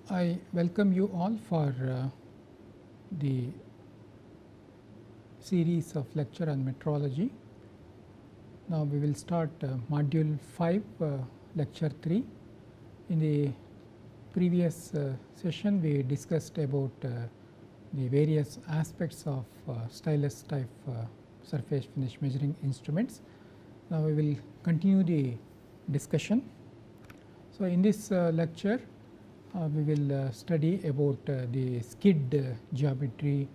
I welcome you all for the series of lecture on metrology. Now, we will start module 5 lecture 3. In the previous session we discussed about the various aspects of stylus type surface finish measuring instruments. Now, we will continue the discussion. So, in this lecture we will study about the skid geometry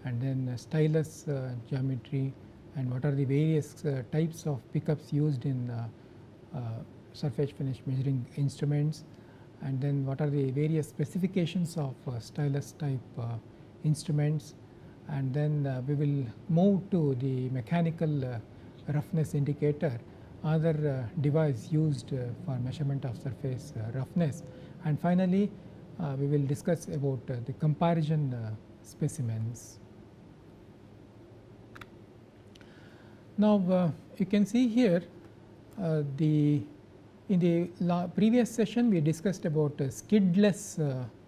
and then stylus geometry and what are the various types of pickups used in surface finish measuring instruments, and then what are the various specifications of stylus type instruments, and then we will move to the mechanical roughness indicator, other device used for measurement of surface roughness, and finally we will discuss about the comparison specimens. Now, you can see here in the previous session we discussed about a skidless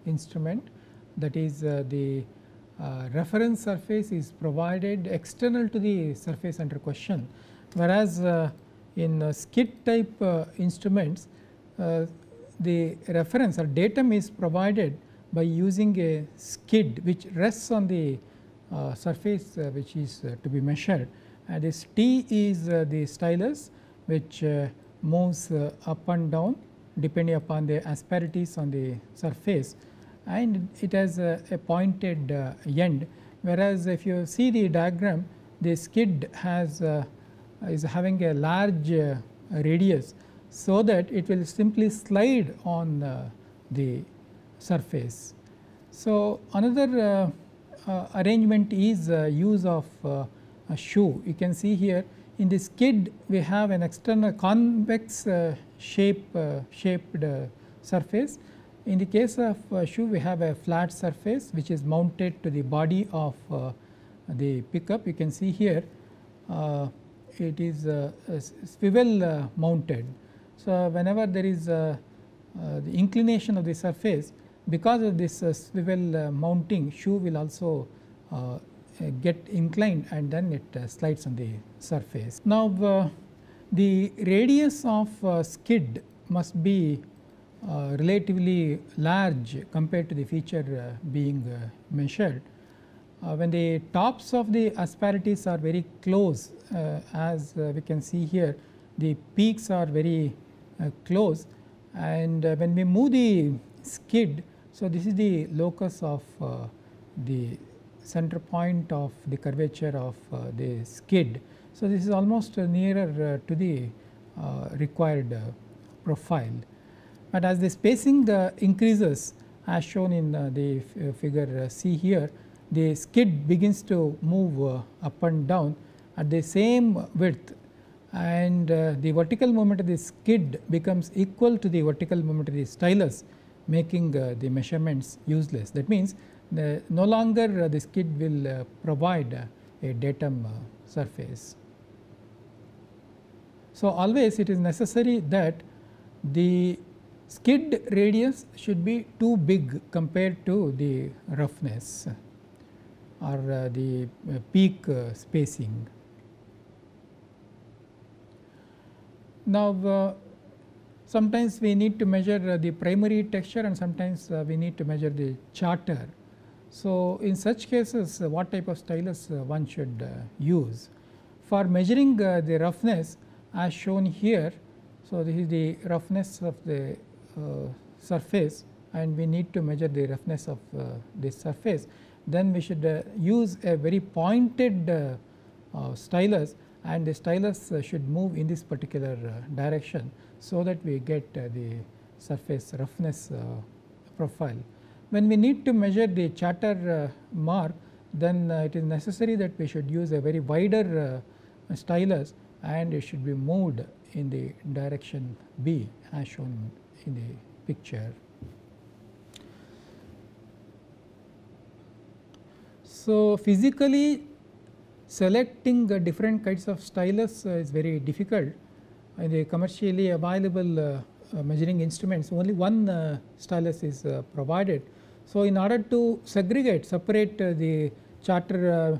instrument, that is the reference surface is provided external to the surface under question, whereas in skid type instruments the reference or datum is provided by using a skid which rests on the surface which is to be measured, and this T is the stylus which moves up and down depending upon the asperities on the surface, and it has a pointed end, whereas if you see the diagram, the skid has is having a large radius, so that it will simply slide on the surface. So, another arrangement is use of a shoe. You can see here in the skid we have an external convex shaped surface. In the case of shoe we have a flat surface which is mounted to the body of the pickup. You can see here it is swivel mounted. So, whenever there is the inclination of the surface, because of this swivel mounting, shoe will also get inclined and then it slides on the surface. Now, the radius of skid must be relatively large compared to the feature being measured. When the tops of the asperities are very close, as we can see here, the peaks are very close, and when we move the skid, so this is the locus of the center point of the curvature of the skid. So, this is almost nearer to the required profile, but as the spacing increases as shown in the figure C here, the skid begins to move up and down at the same width, and the vertical moment of the skid becomes equal to the vertical moment of the stylus, making the measurements useless. That means, no longer the skid will provide a datum surface. So, always it is necessary that the skid radius should be too big compared to the roughness or the peak spacing. Now, sometimes we need to measure the primary texture and sometimes we need to measure the charter. So, in such cases what type of stylus one should use? For measuring the roughness as shown here, so this is the roughness of the surface and we need to measure the roughness of this surface, then we should use a very pointed stylus, and the stylus should move in this particular direction, so that we get the surface roughness profile. When we need to measure the charter mark, then it is necessary that we should use a very wider stylus, and it should be moved in the direction B as shown in the picture. So, physically selecting different kinds of stylus is very difficult. The commercially available measuring instruments, only one stylus is provided. So, in order to separate the charter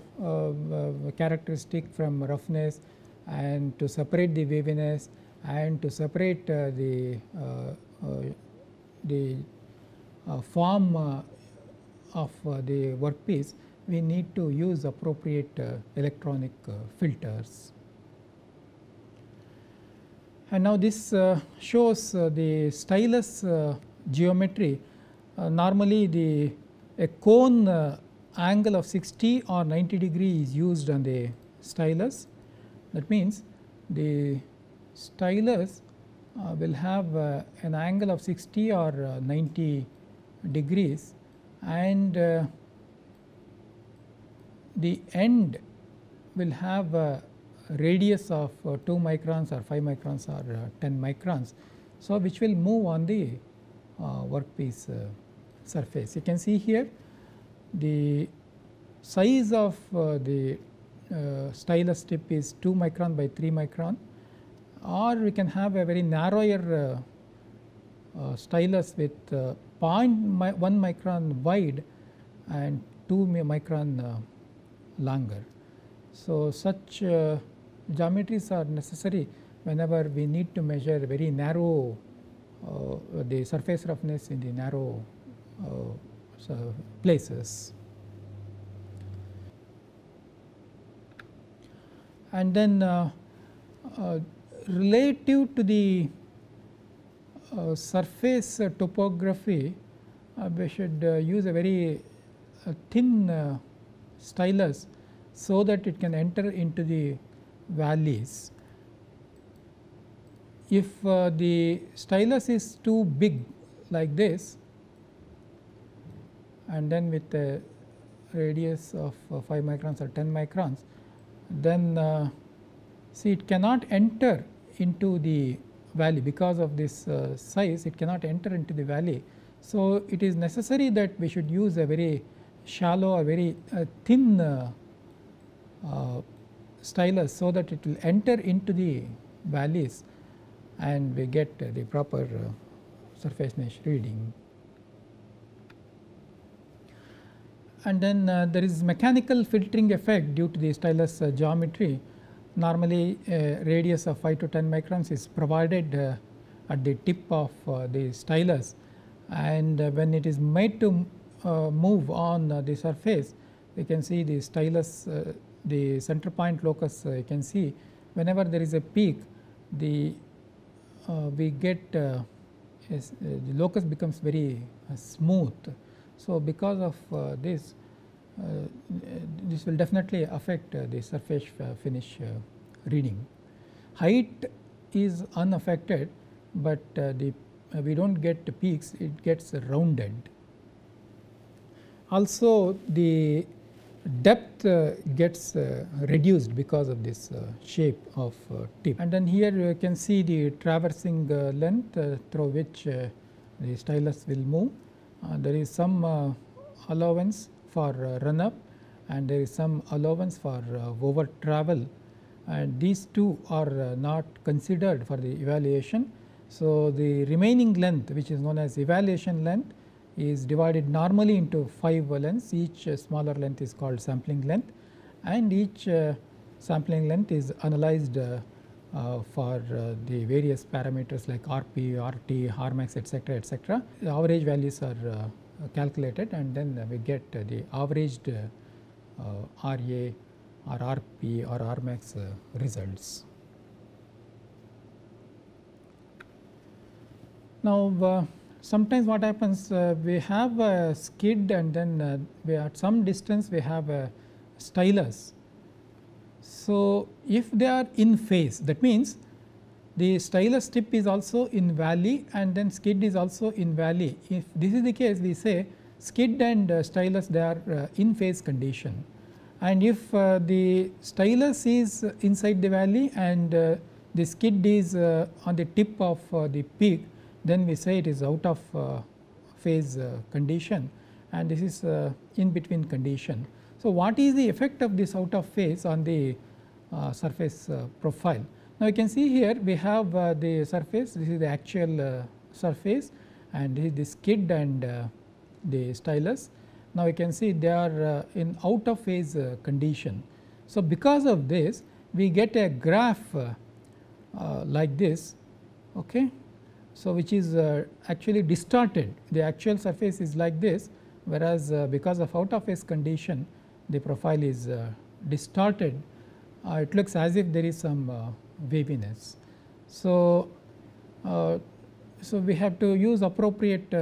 characteristic from roughness, and to separate the waviness, and to separate the form of the workpiece, we need to use appropriate electronic filters. And now this shows the stylus geometry. Normally a cone angle of 60 or 90 degree is used on the stylus. That means the stylus will have an angle of 60 or 90 degrees, and the end will have a radius of 2 microns or 5 microns or 10 microns. So, which will move on the workpiece surface. You can see here the size of the stylus tip is 2 micron by 3 micron, or we can have a very narrower stylus with 0.1 micron wide and 2 micron longer. So, such geometries are necessary whenever we need to measure very narrow the surface roughness in the narrow places. And then relative to the surface topography, we should use a very thin stylus, so that it can enter into the valleys. If the stylus is too big like this, and then with a radius of 5 microns or 10 microns, then see, it cannot enter into the valley because of this size, it cannot enter into the valley. So, it is necessary that we should use a very shallow or very thin stylus, so that it will enter into the valleys and we get the proper surface mesh reading. And then there is mechanical filtering effect due to the stylus geometry. Normally a radius of 5 to 10 microns is provided at the tip of the stylus, and when it is made to move on the surface, we can see the stylus, the center point locus, you can see whenever there is a peak, the we get the locus becomes very smooth. So, because of this will definitely affect the surface finish reading. Height is unaffected, but we do not get peaks, it gets rounded. Also the depth gets reduced because of this shape of tip. And then here you can see the traversing length through which the stylus will move. There is some allowance for run up, and there is some allowance for over travel, and these two are not considered for the evaluation. So, the remaining length, which is known as evaluation length, is divided normally into 5 lengths. Each smaller length is called sampling length, and each sampling length is analyzed for the various parameters like RP, RT, Rmax, etc., etc. The average values are calculated, and then we get the averaged RA or RP or Rmax results. Now, sometimes what happens, we have a skid, and then we at some distance we have a stylus. So, if they are in phase, that means the stylus tip is also in valley and then skid is also in valley. If this is the case, we say skid and stylus, they are in phase condition, and if the stylus is inside the valley and the skid is on the tip of the peak, then we say it is out of phase condition, and this is in between condition. So, what is the effect of this out of phase on the surface profile? Now, you can see here we have the surface, this is the actual surface, and this is the skid and the stylus. Now, you can see they are in out of phase condition. So, because of this we get a graph like this, okay. So, which is actually distorted, the actual surface is like this, whereas because of out of phase condition the profile is distorted. It looks as if there is some waviness. So, so we have to use appropriate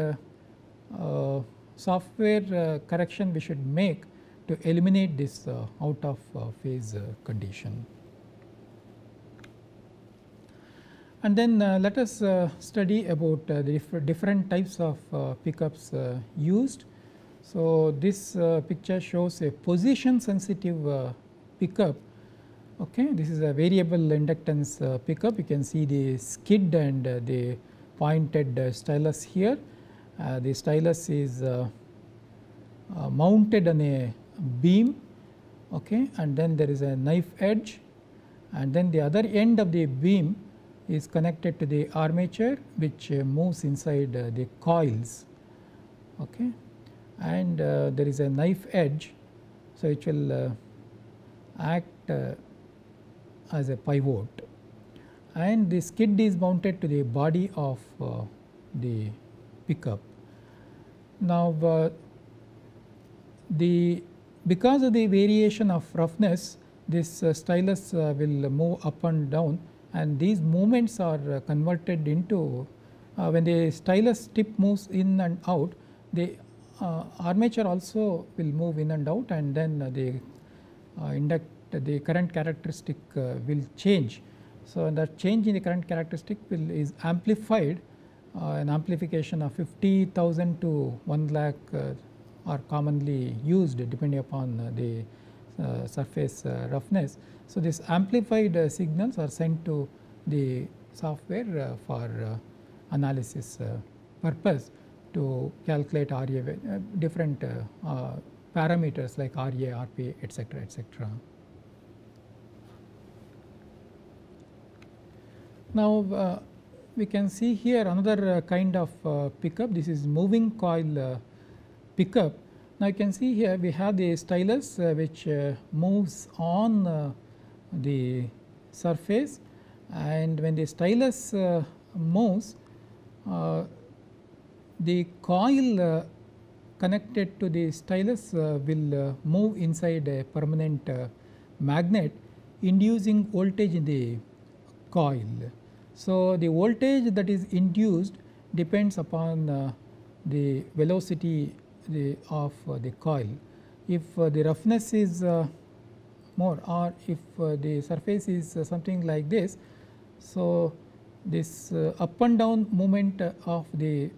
software correction we should make to eliminate this out of phase condition. And then let us study about the different types of pickups used. So, this picture shows a position sensitive pickup. Okay, this is a variable inductance pickup. You can see the skid and the pointed stylus here. The stylus is mounted on a beam, okay, and then there is a knife edge, and then the other end of the beam is connected to the armature, which moves inside the coils, okay, and there is a knife edge. So, it will act as a pivot, and the skid is mounted to the body of the pickup. Now, because of the variation of roughness, this stylus will move up and down, and these movements are converted into when the stylus tip moves in and out, the armature also will move in and out, and then the current characteristic will change. So, that change in the current characteristic is amplified. An amplification of 50,000 to 1 lakh are commonly used depending upon the surface roughness. So, these amplified signals are sent to the software for analysis purpose to calculate RA different parameters like RA, RP, etc., etc. Now, we can see here another kind of pickup. This is moving coil pickup. Now, you can see here we have the stylus which moves on the surface, and when the stylus moves, the coil connected to the stylus will move inside a permanent magnet, inducing voltage in the coil. So, the voltage that is induced depends upon the velocity of the coil. If the roughness is more, or if the surface is something like this, so this up and down movement of the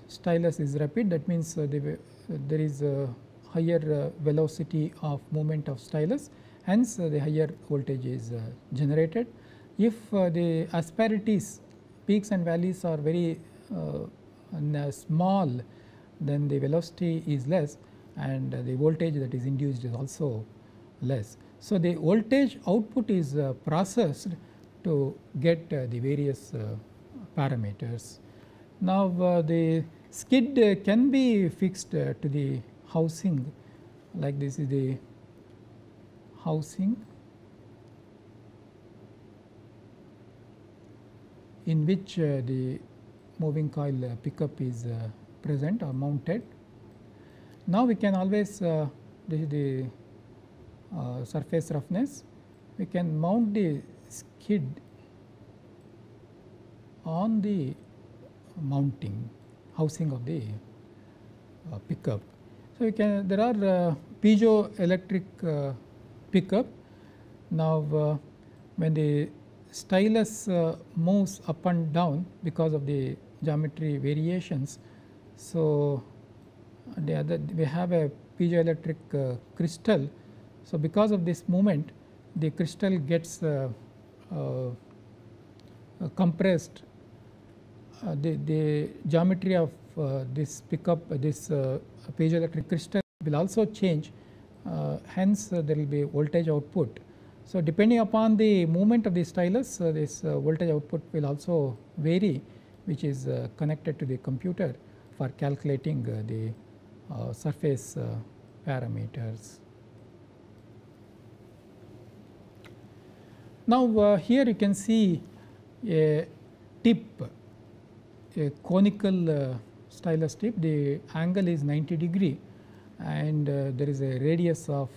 stylus is rapid. That means there is a higher velocity of movement of stylus, hence the higher voltage is generated. If the asperities, peaks and valleys are very small, then the velocity is less and the voltage that is induced is also less. So, the voltage output is processed to get the various parameters. Now, the skid can be fixed to the housing, like this is the housing in which the moving coil pickup is present or mounted. Now, we can always this is the surface roughness, we can mount the skid on the mounting housing of the pickup. So, we can there are piezoelectric pickup. Now, when the stylus moves up and down because of the geometry variations. So, we have a piezoelectric crystal. So, because of this movement, the crystal gets compressed. The geometry of this pickup, this piezoelectric crystal will also change, hence there will be voltage output. So, depending upon the movement of the stylus, this voltage output will also vary, which is connected to the computer for calculating the surface parameters. Now, here you can see a tip, a conical stylus tip. The angle is 90 degree, and there is a radius of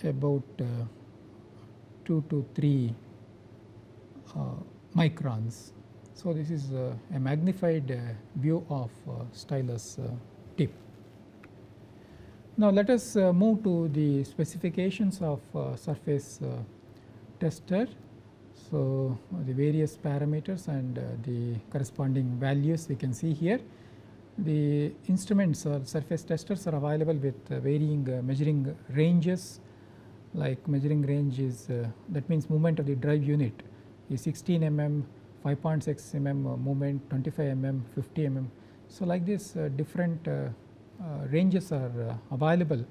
about 2 to 3 microns. So, this is a magnified view of stylus tip. Now, let us move to the specifications of surface tester. So, the various parameters and the corresponding values we can see here. The instruments or surface testers are available with varying measuring ranges, like measuring range is that means movement of the drive unit is 16 mm, 5.6 mm movement, 25 mm, 50 mm. So, like this different ranges are available,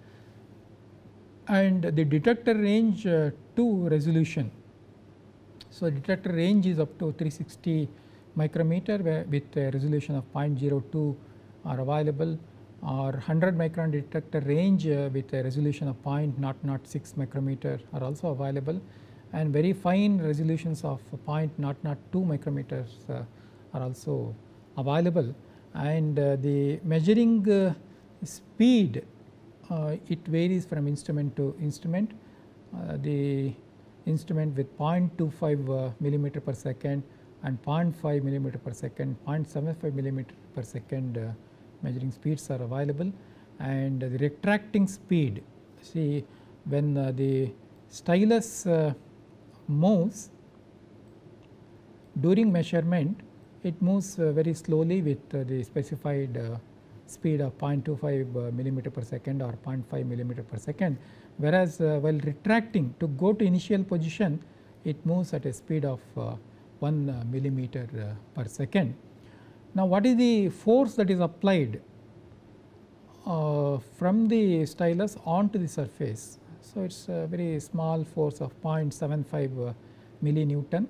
and the detector range to resolution. So, detector range is up to 360 micrometer with a resolution of 0.02 are available, or 100 micron detector range with a resolution of 0.006 micrometer are also available, and very fine resolutions of 0.002 micrometers are also available. And the measuring speed, it varies from instrument to instrument. The instrument with 0.25 millimeter per second and 0.5 millimeter per second, 0.75 millimeter per second measuring speeds are available, and the retracting speed, see when the stylus moves during measurement, it moves very slowly with the specified speed of 0.25 millimeter per second or 0.5 millimeter per second, whereas while retracting to go to initial position, it moves at a speed of 1 millimeter per second. Now, what is the force that is applied from the stylus onto the surface? So, it is a very small force of 0.75 millinewton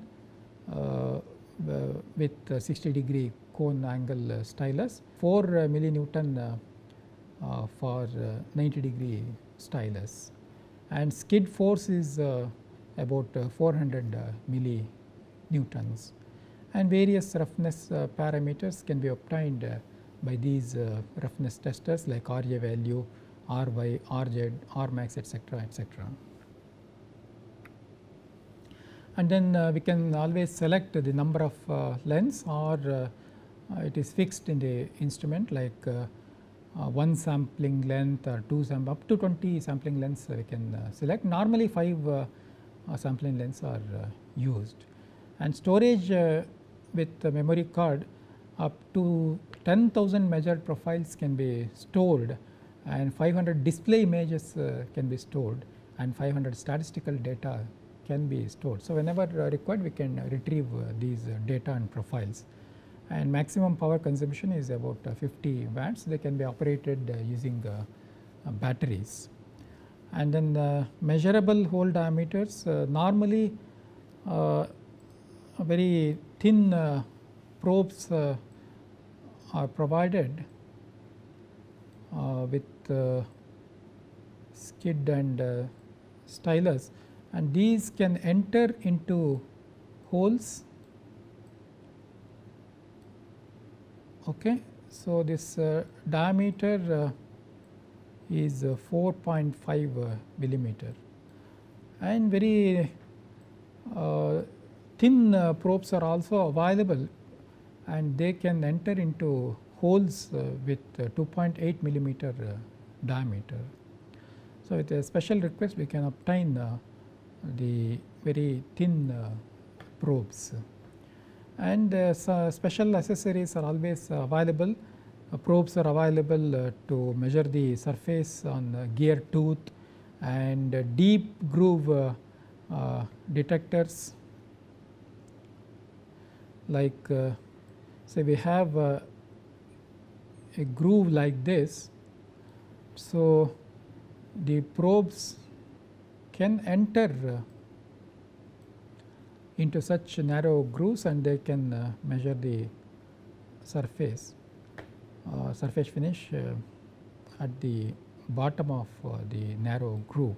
with 60 degree cone angle stylus, 4 millinewton for 90 degree stylus, and skid force is about 400 millinewtons, and various roughness parameters can be obtained by these roughness testers like RA value, RY, RZ, Rmax, etc., etc. And then we can always select the number of lens, or it is fixed in the instrument, like one sampling length or up to 20 sampling lengths we can select. Normally 5 sampling lengths are used, and storage with the memory card up to 10,000 measured profiles can be stored, and 500 display images can be stored, and 500 statistical data can be stored. So, whenever required we can retrieve these data and profiles, and maximum power consumption is about 50 watts. They can be operated using batteries. And then measurable hole diameters, normally very thin probes are provided with skid and stylus, and these can enter into holes. Okay. So, this diameter is 4.5 millimeter, and very thin probes are also available, and they can enter into holes with 2.8 millimeter diameter. So, with a special request we can obtain the very thin probes, and special accessories are always available. Probes are available to measure the surface on gear tooth, and deep groove detectors, like say we have a groove like this. So, the probes can enter into such narrow grooves and they can measure the surface finish at the bottom of the narrow groove.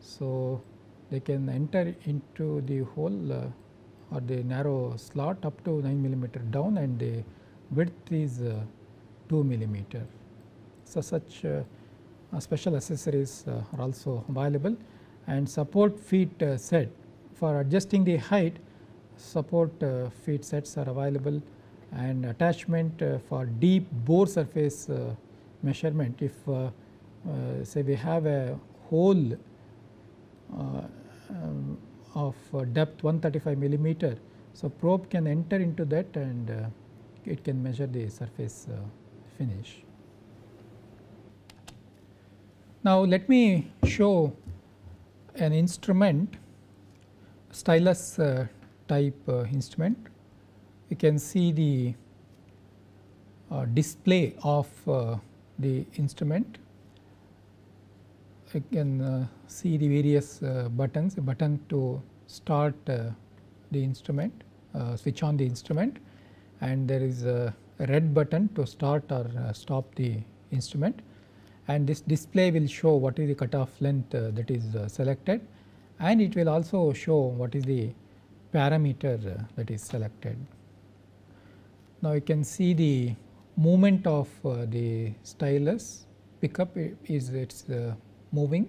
So, they can enter into the hole or the narrow slot up to 9 millimeter down and the width is 2 millimeter. So, such special accessories are also available, and support feet set for adjusting the height. Support feet sets are available, and attachment for deep bore surface measurement. If say we have a hole of depth 135 millimeter, so probe can enter into that and it can measure the surface finish. Now, let me show an instrument, stylus type instrument. You can see the display of the instrument. You can see the various buttons, a button to start the instrument, switch on the instrument, and there is a red button to start or stop the instrument, and this display will show what is the cutoff length that is selected, and it will also show what is the parameter that is selected. Now, you can see the movement of the stylus pickup is moving,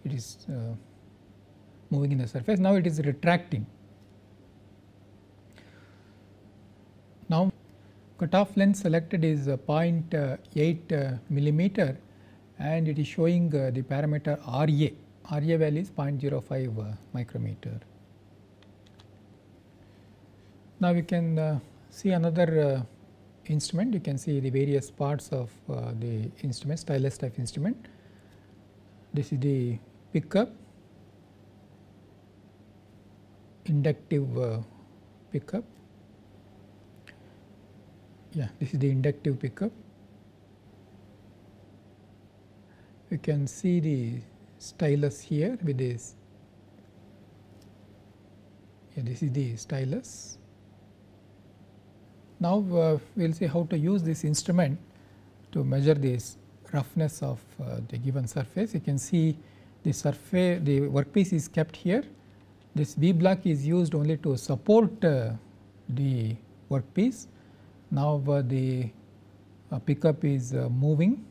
it is moving in the surface. Now, it is retracting. Now, cutoff length selected is 0.8 millimeter and it is showing the parameter RA. RA value is 0.05 micrometer. Now, we can see another instrument. You can see the various parts of the instrument, stylus type instrument. This is the pickup, inductive pickup. Yeah, this is the inductive pickup. You can see the stylus here with this. Yeah, this is the stylus. Now, we will see how to use this instrument to measure this roughness of the given surface. You can see the surface, the workpiece is kept here. This V block is used only to support the workpiece. Now, the pickup is moving.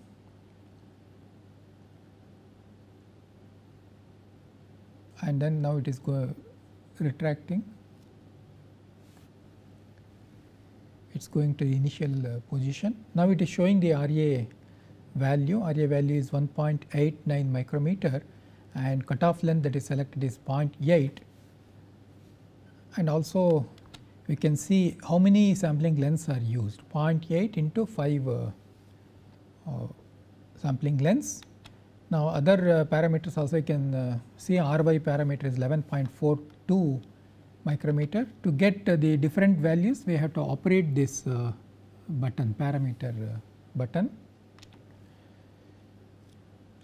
And then now it is retracting. It is going to the initial position. Now, it is showing the RA value. RA value is 1.89 micrometer and cutoff length that is selected is 0.8, and also we can see how many sampling lengths are used, 0.8 into 5 sampling lengths. Now, other parameters also you can see RY parameter is 11.42 micrometer. To get the different values, we have to operate this button, parameter button.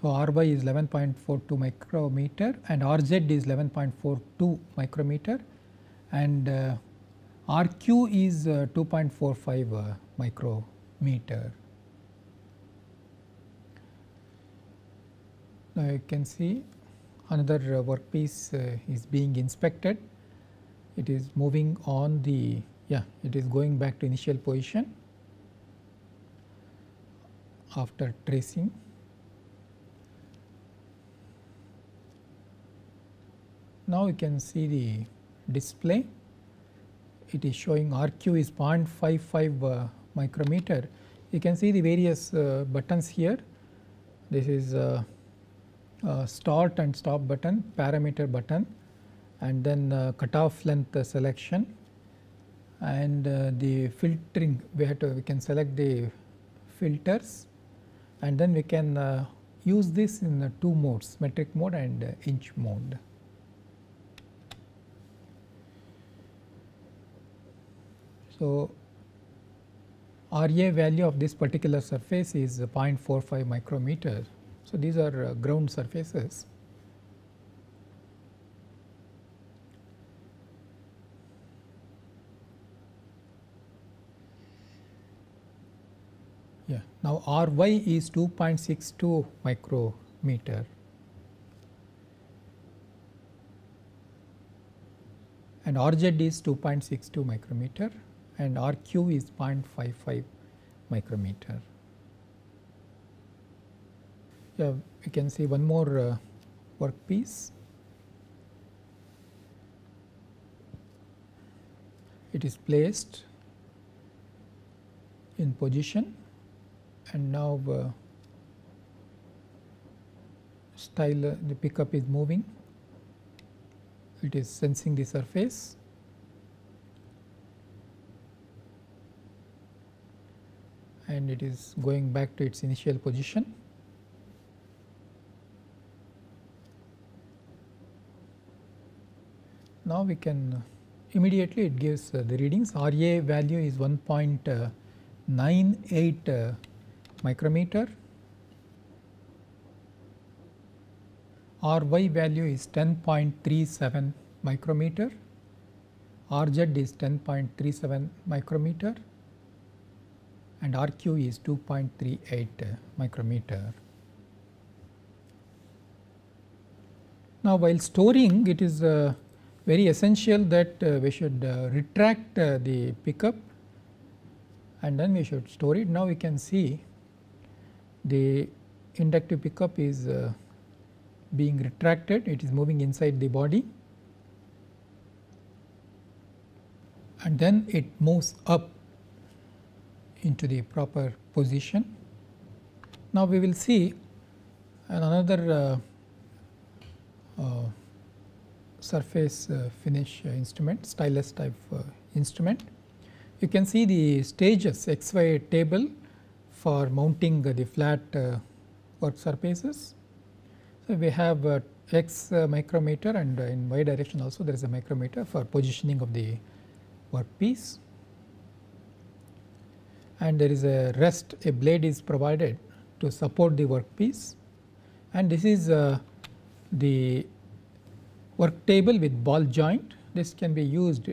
So, RY is 11.42 micrometer and RZ is 11.42 micrometer and RQ is 2.45 micrometer. Now, you can see another workpiece is being inspected. It is moving on the, it is going back to initial position after tracing. Now, you can see the display. It is showing RQ is 0.55 micrometer. You can see the various buttons here. This is start and stop button, parameter button, and then cutoff length selection, and the filtering. We can select the filters, and then we can use this in 2 modes, metric mode and inch mode. So, RA value of this particular surface is 0.45 micrometer. So, these are ground surfaces. Yeah. Now Ry is 2.62 micrometer. And Rz is 2.62 micrometer and Rq is 0.55 micrometer. Yeah, you can see one more workpiece. It is placed in position and now the pickup is moving. It is sensing the surface and it is going back to its initial position. Now we can immediately it gives the readings. Ra value is 1.98 micrometer. Ry value is 10.37 micrometer. Rz is 10.37 micrometer and Rq is 2.38 micrometer. Now while storing, it is very essential that we should retract the pickup and then we should store it. Now we can see the inductive pickup is being retracted, it is moving inside the body and then it moves up into the proper position. Now we will see another surface finish instrument, stylus type instrument. You can see the stages XY table for mounting the flat work surfaces. So we have X micrometer and in Y direction also there is a micrometer for positioning of the workpiece. And there is a rest, a blade is provided to support the workpiece and this is the work table with ball joint. This can be used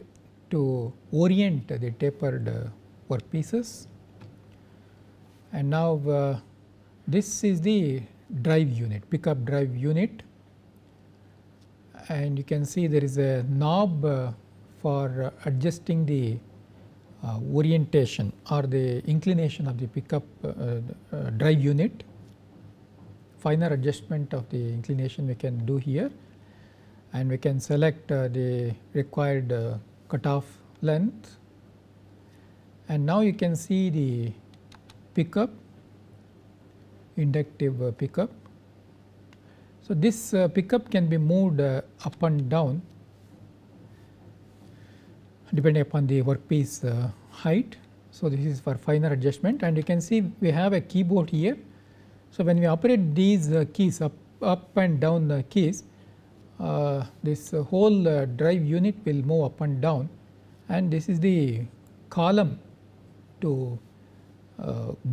to orient the tapered workpieces. And now this is the drive unit, pickup drive unit, and you can see there is a knob for adjusting the orientation or the inclination of the pickup drive unit. Finer adjustment of the inclination we can do here and we can select the required cutoff length and now you can see the pickup, inductive pickup. So this pickup can be moved up and down depending upon the workpiece height. So this is for finer adjustment and you can see we have a keyboard here. So when we operate these keys up and down the keys, this whole drive unit will move up and down and this is the column to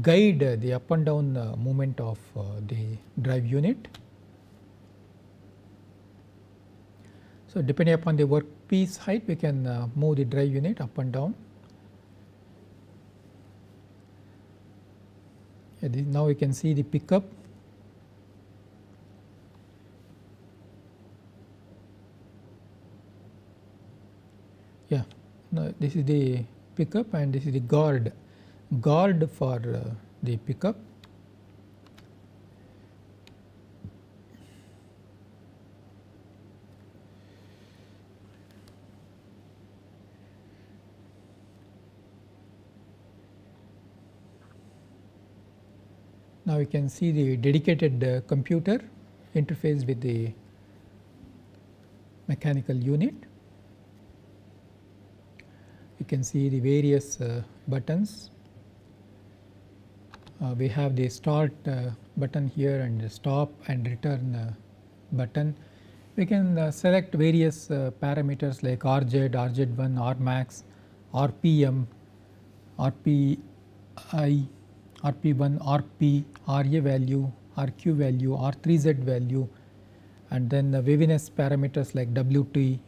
guide the up and down movement of the drive unit. So depending upon the workpiece height we can move the drive unit up and down. Now we can see the pickup. Yeah, now this is the pickup and this is the guard for the pickup. Now we can see the dedicated computer interface with the mechanical unit. You can see the various buttons. We have the start button here and the stop and return button. We can select various parameters like RZ, RZ1, Rmax, RPM, RPI, RP1, RP, RA value, RQ value, R3Z value and then the waviness parameters like WT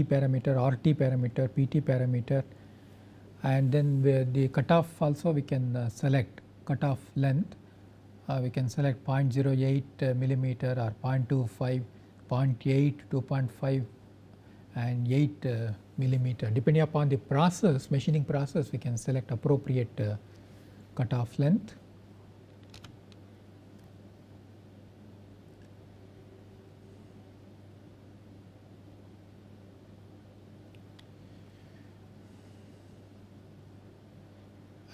parameter, RT parameter, PT parameter and then the cutoff also we can select cutoff length. We can select 0.08 millimeter or 0.25, 0.8, 2.5 and 8 millimeter. Depending upon the process, machining process, we can select appropriate cutoff length.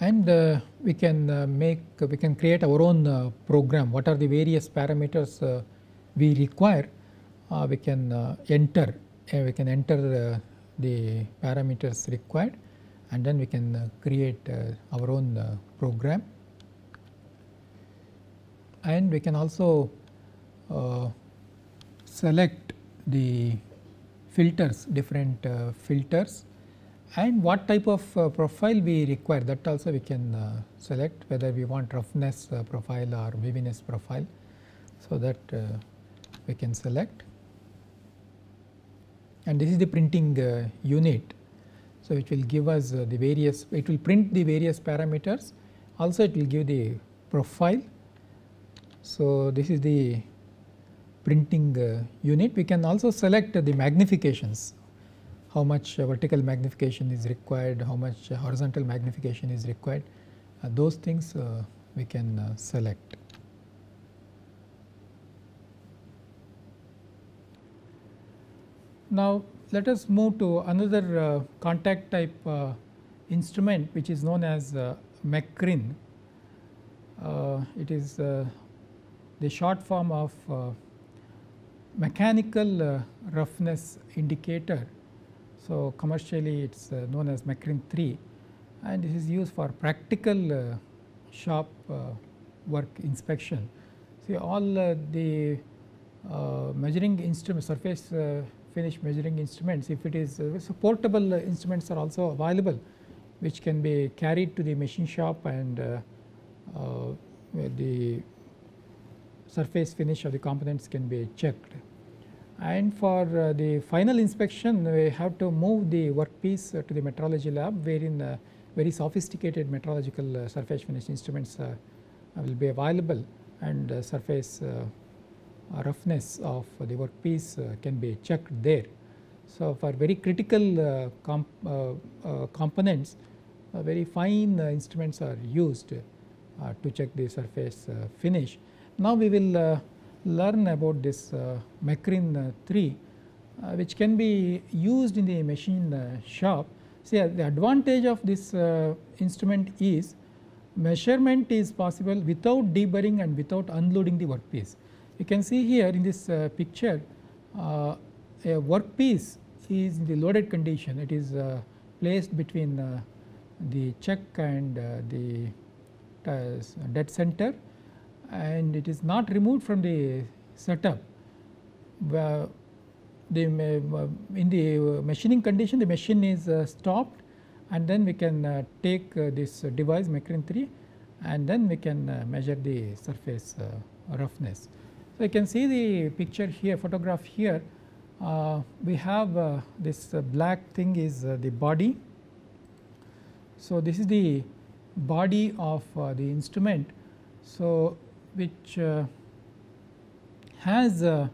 And we can create our own program. What are the various parameters we require? We can enter the parameters required, and then we can create our own program. And we can also select the filters, different filters, and what type of profile we require, that also we can select, whether we want roughness profile or waviness profile. So that we can select, and this is the printing unit. So it will give us the various, it will print the various parameters, also it will give the profile. So this is the printing unit. We can also select the magnifications, how much vertical magnification is required, how much horizontal magnification is required, those things we can select. Now let us move to another contact type instrument, which is known as McRIN. It is the short form of mechanical roughness indicator. So commercially it is known as McRIN 3, and this is used for practical shop work inspection. See, all the measuring instruments, surface finish measuring instruments, if it is so portable instruments are also available, which can be carried to the machine shop, and the surface finish of the components can be checked. And for the final inspection, we have to move the workpiece to the metrology lab, wherein very sophisticated metrological surface finish instruments will be available, and surface roughness of the workpiece can be checked there. So for very critical components, very fine instruments are used to check the surface finish. Now we will learn about this McRIN 3, which can be used in the machine shop. See, the advantage of this instrument is measurement is possible without deburring and without unloading the workpiece. You can see here in this picture, a workpiece is in the loaded condition. It is placed between the chuck and the dead center, and it is not removed from the setup. In the machining condition, the machine is stopped, and then we can take this device McRIN 3, and then we can measure the surface roughness. So you can see the picture here, photograph here. We have this black thing is the body. So this is the body of the instrument, so which has a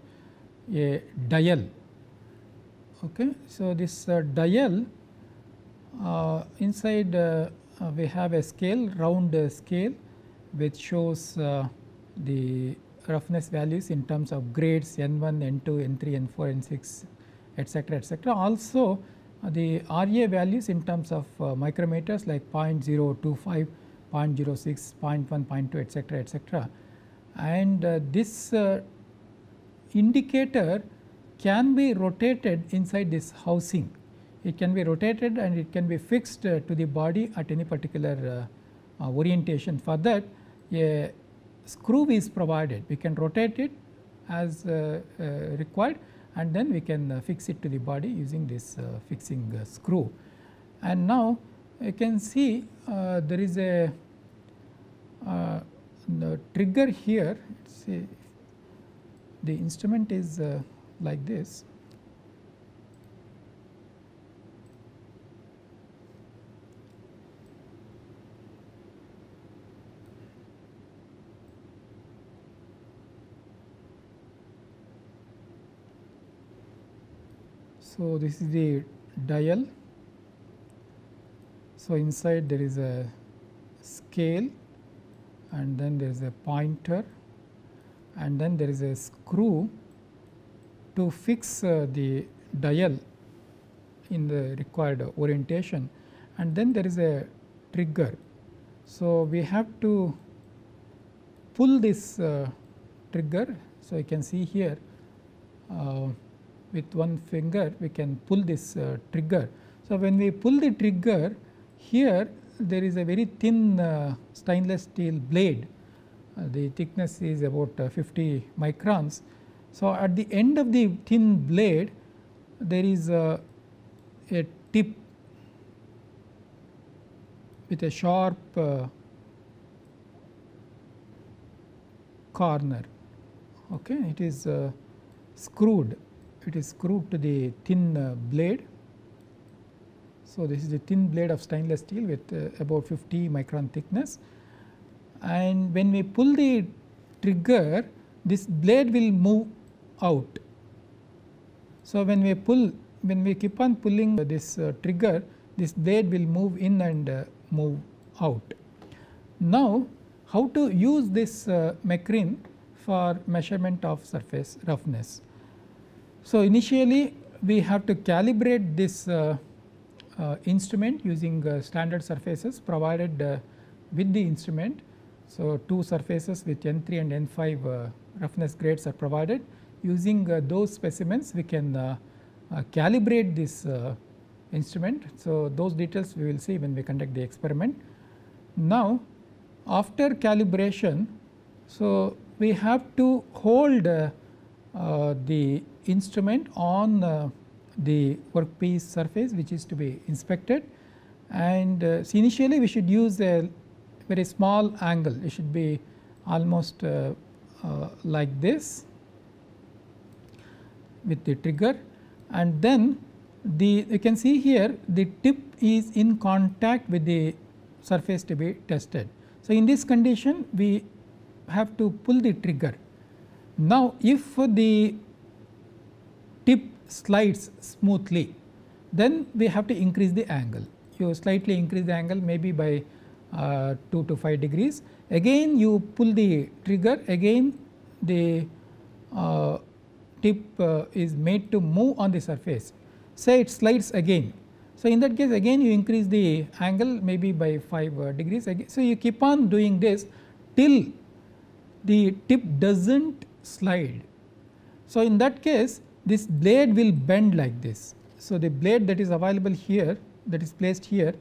dial. Okay, so this dial inside we have a scale, round scale, which shows the roughness values in terms of grades N1, N2, N3, N4, N6, etc., etc. Also the RA values in terms of micrometers like 0.025, 0.06, 0.1, 0.2, etc., etc. And this indicator can be rotated inside this housing. It can be rotated and it can be fixed to the body at any particular orientation. For that, a screw is provided. We can rotate it as required, and then we can fix it to the body using this fixing screw. And now you can see there is a the trigger here. See, the instrument is like this. So, this is the dial. So, inside there is a scale and then there is a pointer and then there is a screw to fix the dial in the required orientation, and then there is a trigger. So, we have to pull this trigger. So, you can see here with one finger we can pull this trigger. So, when we pull the trigger, here there is a very thin stainless steel blade. The thickness is about 50 microns. So, at the end of the thin blade there is a tip with a sharp corner. Okay. It is screwed, it is screwed to the thin blade. So, this is a thin blade of stainless steel with about 50 micron thickness, and when we pull the trigger, this blade will move out. So, when we keep on pulling this trigger, this blade will move in and move out. Now, how to use this Mechrine for measurement of surface roughness? So, initially we have to calibrate this instrument using standard surfaces provided with the instrument. So, two surfaces with N3 and N5 roughness grades are provided. Using those specimens we can calibrate this instrument. So, those details we will see when we conduct the experiment. Now, after calibration, so we have to hold the instrument on the workpiece surface which is to be inspected, and so initially we should use a very small angle. It should be almost like this with the trigger, and then you can see here the tip is in contact with the surface to be tested. So, in this condition we have to pull the trigger. Now, if the tip slides smoothly, then we have to increase the angle. You slightly increase the angle maybe by 2 to 5 degrees. Again you pull the trigger, again the tip is made to move on the surface. Say it slides again. So, in that case again you increase the angle maybe by 5 degrees. So, you keep on doing this till the tip does not slide. So, in that case this blade will bend like this. So, the blade that is available here, that is placed here,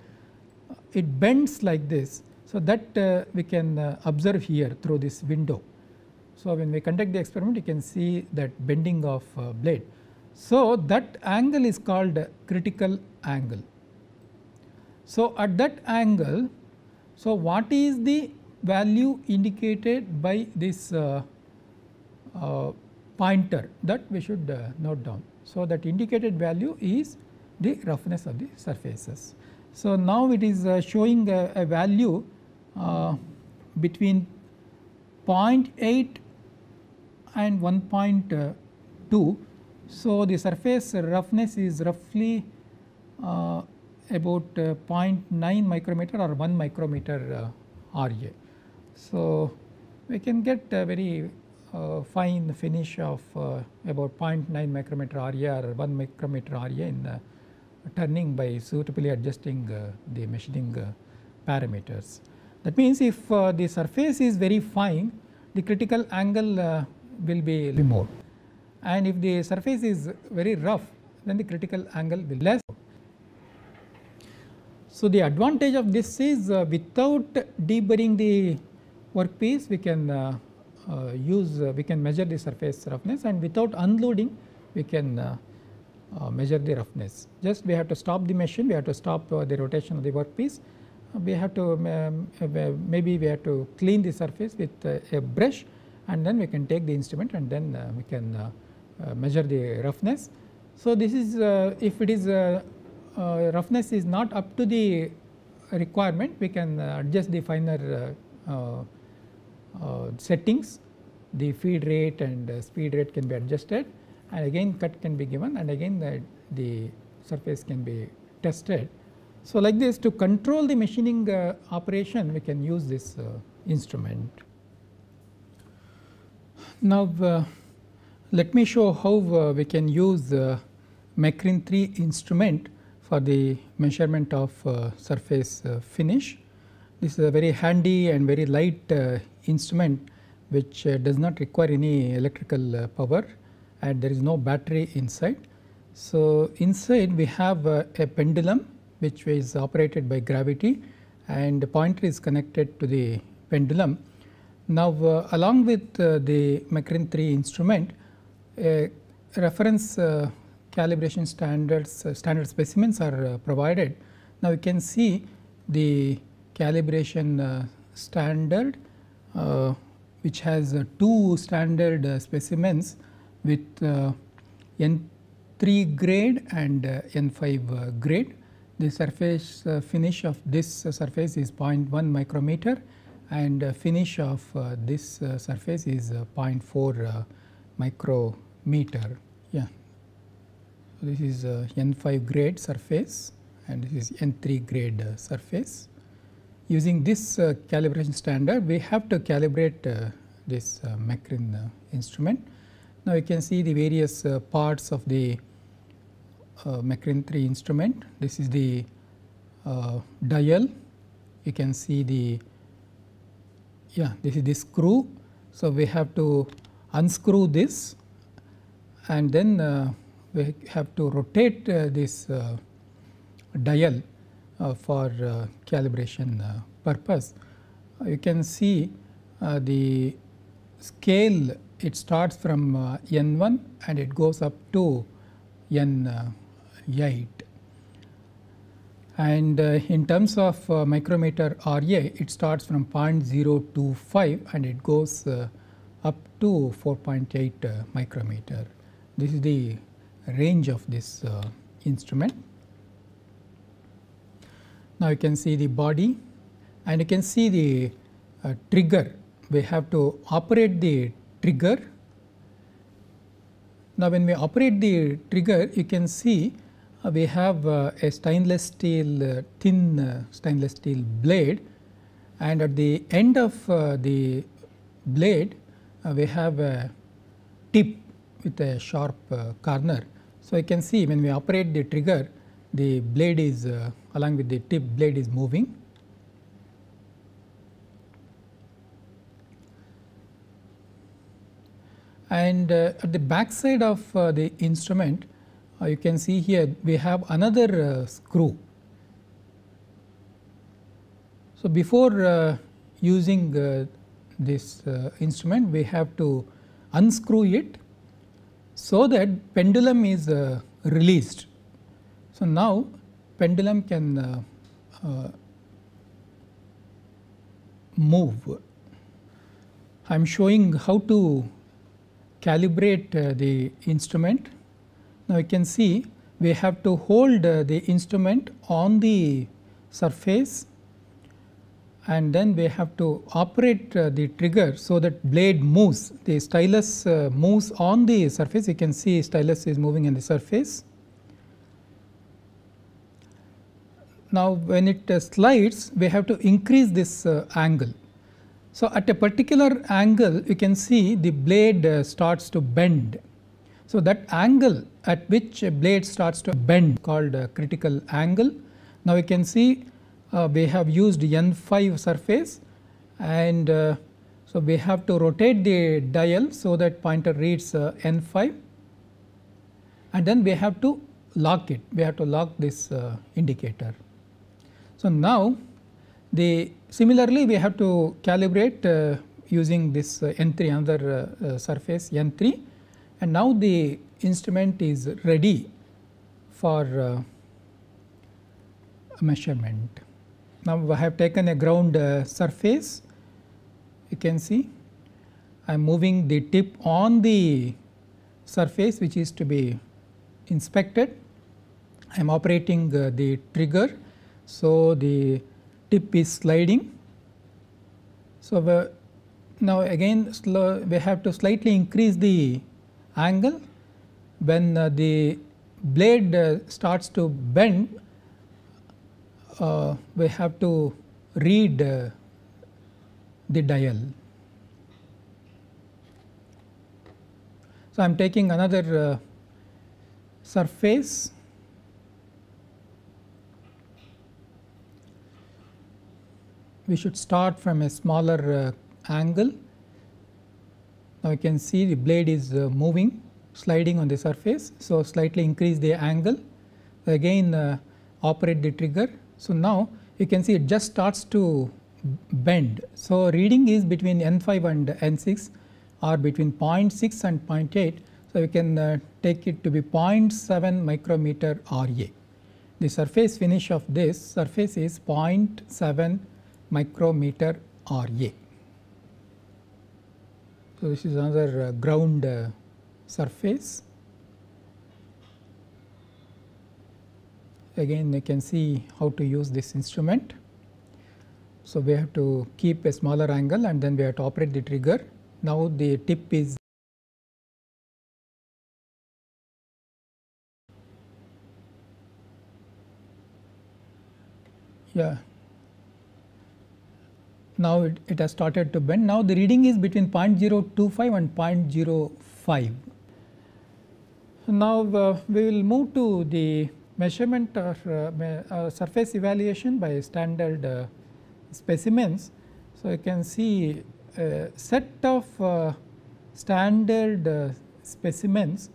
it bends like this. So, that we can observe here through this window. So, when we conduct the experiment you can see that bending of blade. So, that angle is called critical angle. So, at that angle, so what is the value indicated by this pointer, that we should note down. So, that indicated value is the roughness of the surfaces. So, now it is showing a value between 0.8 and 1.2. So, the surface roughness is roughly about 0.9 micrometer or 1 micrometer RA. So, we can get a very fine finish of about 0.9 micrometer RA or 1 micrometer RA in turning by suitably adjusting the machining parameters. That means, if the surface is very fine, the critical angle will be more, and if the surface is very rough, then the critical angle will be less. So, the advantage of this is without deburring the workpiece we can we can measure the surface roughness, and without unloading we can measure the roughness. Just we have to stop the machine, we have to stop the rotation of the workpiece, we have to maybe we have to clean the surface with a brush, and then we can take the instrument and then we can measure the roughness. So, this is if it is roughness is not up to the requirement, we can adjust the finer settings, the feed rate and speed rate can be adjusted, and again cut can be given, and again the surface can be tested. So, like this, to control the machining operation, we can use this instrument. Now, let me show how we can use Mechrine 3 instrument for the measurement of surface finish. This is a very handy and very light instrument which does not require any electrical power, and there is no battery inside. So, inside we have a pendulum which is operated by gravity, and the pointer is connected to the pendulum. Now, along with the Mechrine 3 instrument, reference calibration standards, standard specimens are provided. Now, you can see the calibration standard which has 2 standard specimens with N3 grade and N5 grade. The surface finish of this surface is 0.1 micrometer, and finish of this surface is 0.4 micrometer. Yeah. So, this is N5 grade surface and this is N3 grade surface. Using this calibration standard, we have to calibrate this Mechrine instrument. Now, you can see the various parts of the Mechrine 3 instrument. This is the dial. You can see the, this is the screw. So, we have to unscrew this, and then we have to rotate this dial for calibration purpose. You can see the scale, it starts from N1 and it goes up to N8. And in terms of micrometer RA, it starts from 0.025 and it goes up to 4.8 micrometer. This is the range of this instrument. Now, you can see the body and you can see the trigger. We have to operate the trigger. Now, when we operate the trigger, you can see we have a stainless steel thin stainless steel blade, and at the end of the blade we have a tip with a sharp corner. So, you can see when we operate the trigger, the blade is along with the tip, blade is moving. And at the back side of the instrument, you can see here we have another screw. So, before using this instrument, we have to unscrew it so that pendulum is released. So, now pendulum can move. I am showing how to calibrate the instrument. Now, you can see we have to hold the instrument on the surface, and then we have to operate the trigger so that blade moves. The stylus moves on the surface. You can see stylus is moving on the surface. Now, when it slides, we have to increase this angle. So, at a particular angle, you can see the blade starts to bend. So, that angle at which a blade starts to bend called critical angle. Now, you can see we have used N5 surface, and so we have to rotate the dial so that pointer reads N5, and then we have to lock it. We have to lock this indicator. So, now similarly we have to calibrate using this N3, another surface N3, and now the instrument is ready for measurement. Now, I have taken a ground surface. You can see I am moving the tip on the surface which is to be inspected. I am operating the trigger. So, the tip is sliding. So, now again we have to slightly increase the angle. When the blade starts to bend, we have to read the dial. So, I am taking another surface. We should start from a smaller angle. Now, you can see the blade is moving, sliding on the surface. So, slightly increase the angle, again operate the trigger. So, now you can see it just starts to bend. So, reading is between N5 and N6 or between 0.6 and 0.8. So, we can take it to be 0.7 micrometer RA. The surface finish of this surface is 0.7 micrometer RA. So, this is another ground surface. Again you can see how to use this instrument. So, we have to keep a smaller angle and then we have to operate the trigger. Now, the tip is now it has started to bend. Now, the reading is between 0.025 and 0.05. Now, we will move to the measurement or surface evaluation by standard specimens. So, you can see a set of standard specimens.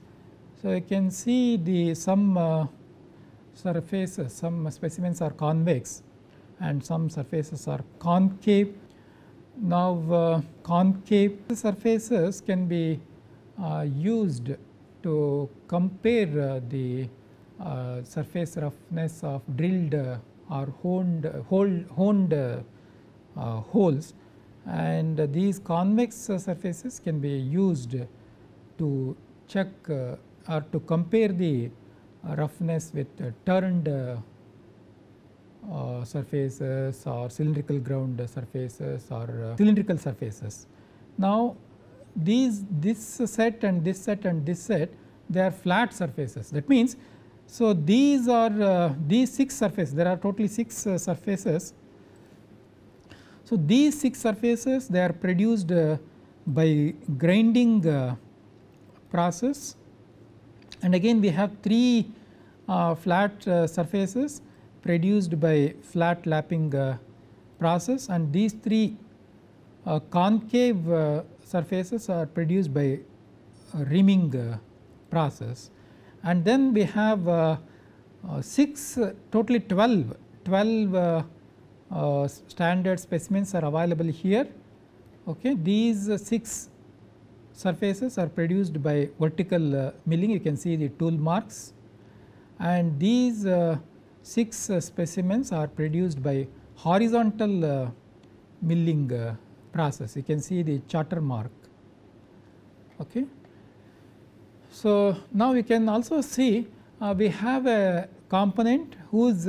So, you can see the some surfaces, some specimens are convex and some surfaces are concave. Now, concave surfaces can be used to compare the surface roughness of drilled or honed holes, and these convex surfaces can be used to check or to compare the roughness with turned surfaces or cylindrical ground surfaces or cylindrical surfaces. Now, this set and this set and this set, they are flat surfaces. That means, so these are these 6 surfaces, there are totally 6 surfaces. So, these 6 surfaces, they are produced by grinding process, and again we have 3 flat surfaces produced by flat lapping process, and these 3 concave surfaces are produced by reaming process. And then we have 6 totally 12 standard specimens are available here. Okay. These 6 surfaces are produced by vertical milling, you can see the tool marks, and these 6 specimens are produced by horizontal milling process, you can see the charter mark. Okay. So, now we can also see we have a component whose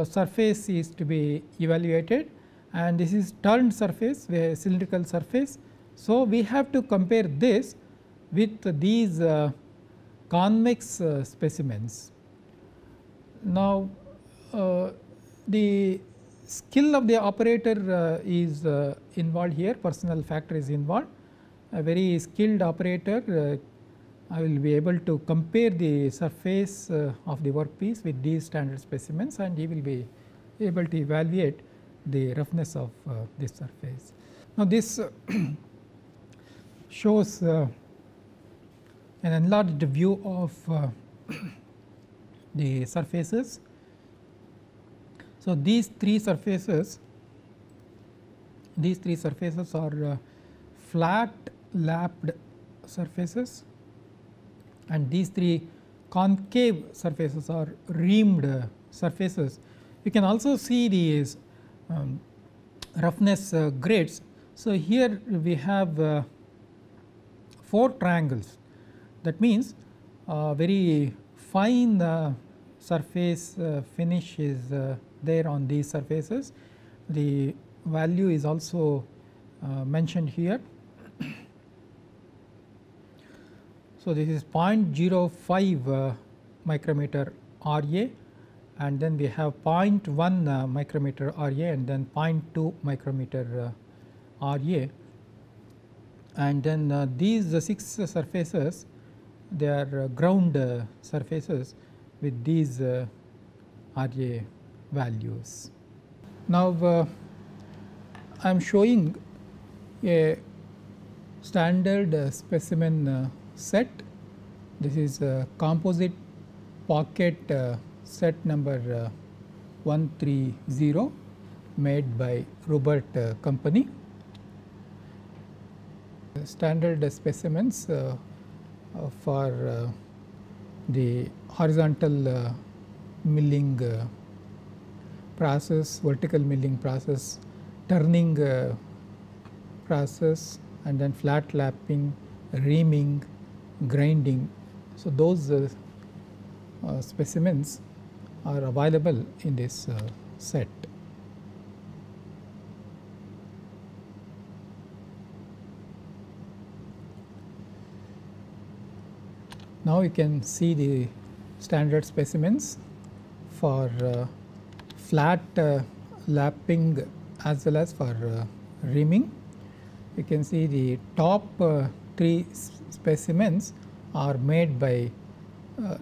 surface is to be evaluated, and this is turned surface, cylindrical surface. So, we have to compare this with these convex specimens. Now, the skill of the operator is involved here, personal factor is involved. A very skilled operator I will be able to compare the surface of the workpiece with these standard specimens, and he will be able to evaluate the roughness of this surface. Now, this shows an enlarged view of the surfaces. So, these 3 surfaces are flat lapped surfaces, and these 3 concave surfaces are reamed surfaces. You can also see these roughness grades. So, here we have 4 triangles, that means very fine surface finish is there on these surfaces. The value is also mentioned here. So, this is 0.05 micrometer RA, and then we have 0.1 micrometer RA and then 0.2 micrometer RA, and then these 6 surfaces, they are ground surfaces with these RA values. Now, I am showing a standard specimen set. This is a composite pocket set number 130 made by Robert company. Standard specimens for the horizontal milling process, vertical milling process, turning process, and then flat lapping, reaming, grinding. So, those specimens are available in this set. Now, you can see the standard specimens for flat lapping as well as for reaming. You can see the top 3 specimens are made by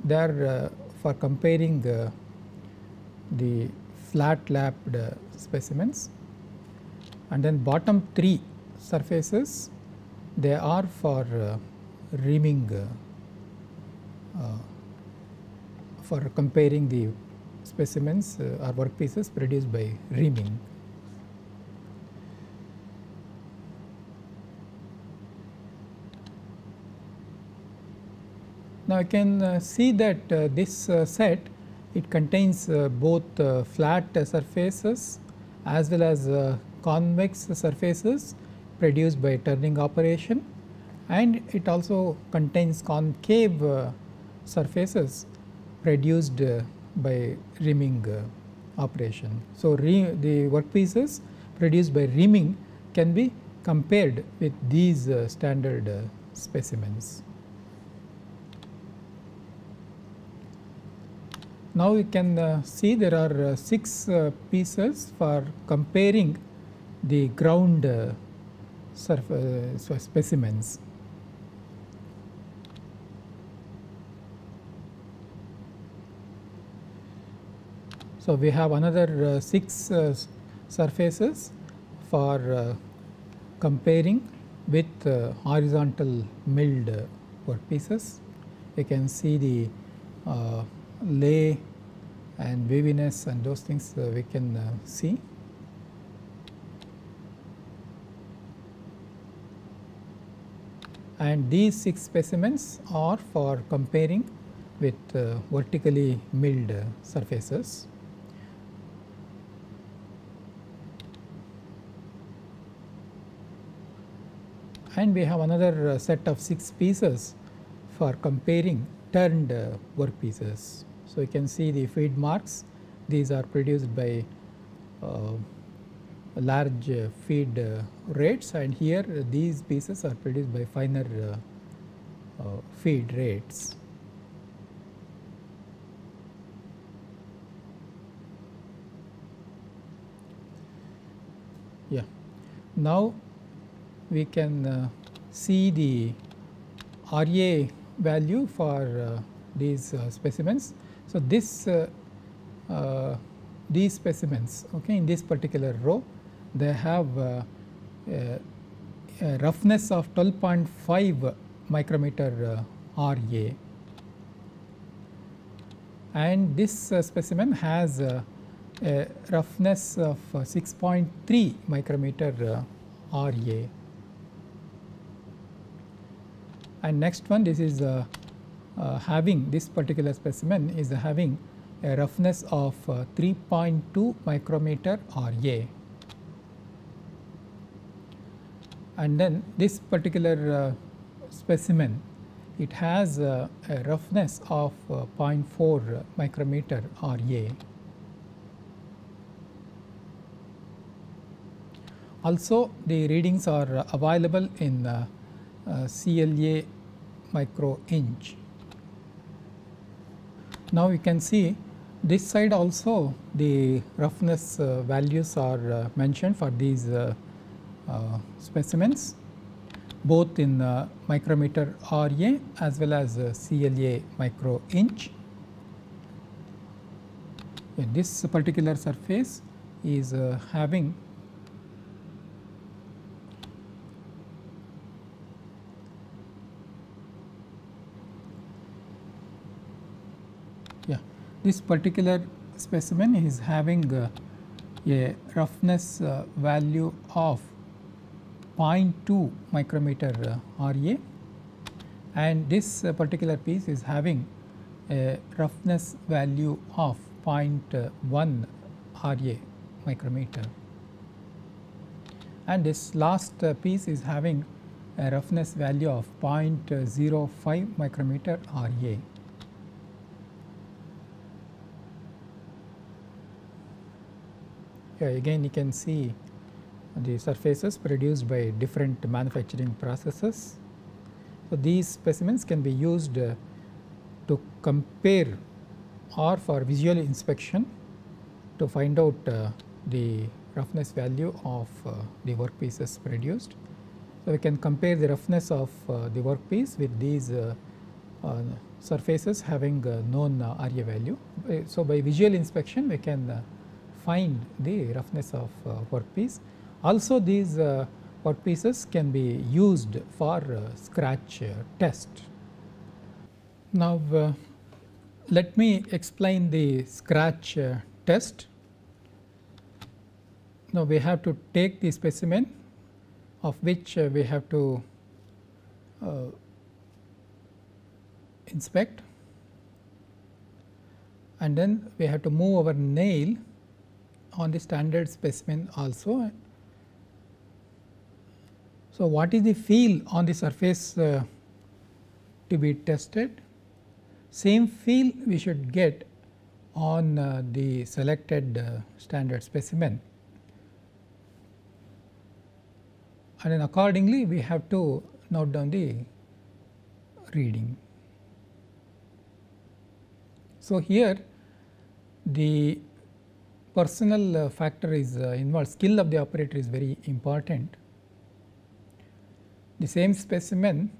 they are for comparing the flat lapped specimens, and then bottom 3 surfaces, they are for reaming, for comparing the specimens or workpieces produced by reaming. Now, you can see that this set, it contains both flat surfaces as well as convex surfaces produced by turning operation, and it also contains concave surfaces produced by reaming operation. So, the workpieces produced by reaming can be compared with these standard specimens. Now, you can see there are 6 pieces for comparing the ground specimens. So, we have another 6 surfaces for comparing with horizontal milled workpieces. You can see the lay and waviness and those things we can see. And these 6 specimens are for comparing with vertically milled surfaces. And we have another set of 6 pieces for comparing turned workpieces. So, you can see the feed marks, these are produced by large feed rates, and here these pieces are produced by finer feed rates. Yeah. Now, we can see the RA value for these specimens. So, these specimens, okay, in this particular row, they have a roughness of 12.5 micrometer RA, and this specimen has a roughness of 6.3 micrometer RA. And next one, this is having, this particular specimen is having a roughness of 3.2 micrometer RA. And then this particular specimen, it has a roughness of 0.4 micrometer RA. Also, the readings are available in CLA micro inch. Now you can see this side also the roughness values are mentioned for these specimens, both in micrometer RA as well as CLA micro inch. This particular surface is having this particular specimen is having a roughness value of 0.2 micrometer RA, and this particular piece is having a roughness value of 0.1 RA micrometer, and this last piece is having a roughness value of 0.05 micrometer RA. Here again you can see the surfaces produced by different manufacturing processes. So, these specimens can be used to compare or for visual inspection to find out the roughness value of the workpieces produced. So, we can compare the roughness of the workpiece with these surfaces having known RA value. So, by visual inspection we can find the roughness of workpiece. Also these workpieces can be used for scratch test. Now let me explain the scratch test. Now we have to take the specimen of which we have to inspect, and then we have to move our nail on the standard specimen also. So, what is the feel on the surface to be tested? Same feel we should get on the selected standard specimen, and then accordingly we have to note down the reading. So, here the personal factor is involved, skill of the operator is very important. The same specimen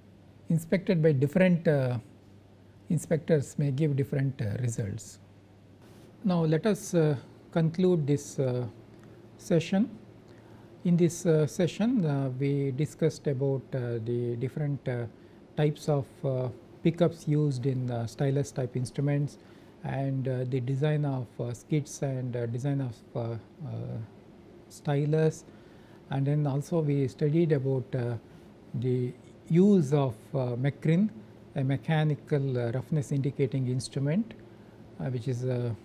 inspected by different inspectors may give different results. Now let us conclude this session. In this session we discussed about the different types of pickups used in stylus type instruments, and the design of skids and design of stylus, and then also we studied about the use of Mecrin, a mechanical roughness indicating instrument which is a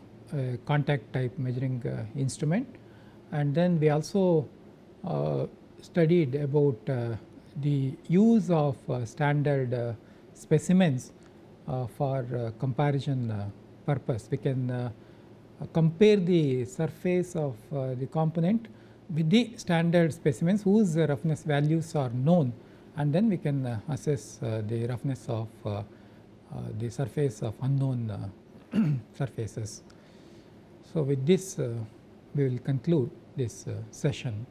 contact type measuring instrument, and then we also studied about the use of standard specimens for comparison purpose. We can compare the surface of the component with the standard specimens whose roughness values are known, and then we can assess the roughness of the surface of unknown surfaces. So, with this we will conclude this session.